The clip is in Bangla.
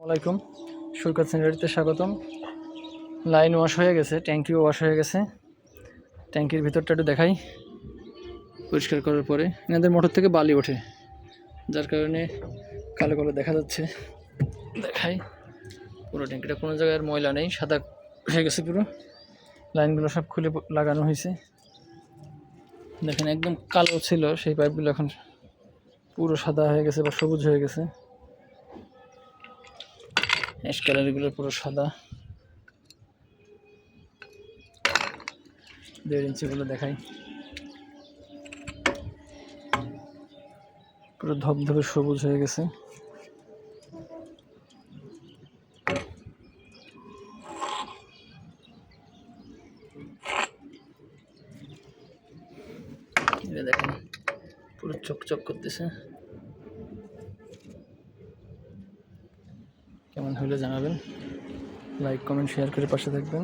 ওয়ালাইকুম, সৈকত সিনারিতে স্বাগতম। লাইন ওয়াশ হয়ে গেছে, ট্যাঙ্কিও ওয়াশ হয়ে গেছে। ট্যাঙ্কির ভিতরটা একটু দেখাই। পরিষ্কার করার পরে এনাদের মোটর থেকে বালি ওঠে, যার কারণে কালো কালো দেখা যাচ্ছে। দেখাই পুরো ট্যাঙ্কিটা, কোনো জায়গায় আর ময়লা নেই, সাদা হয়ে গেছে পুরো। লাইনগুলো সব খুলে লাগানো হয়েছে। দেখেন একদম কালো ছিল সেই পাইপগুলো এখন পুরো সাদা হয়ে গেছে বা সবুজ হয়ে গেছে। অ্যাশ কালারগুলো পুরো সাদা। 1.5 ইঞ্চিগুলো দেখাই, পুরো ধবধবে সবুজ হয়ে গেছে। দেখেন পুরো চকচক করতেছে। কেমন হলে জানাবেন, লাইক কমেন্ট শেয়ার করে পাশে থাকবেন।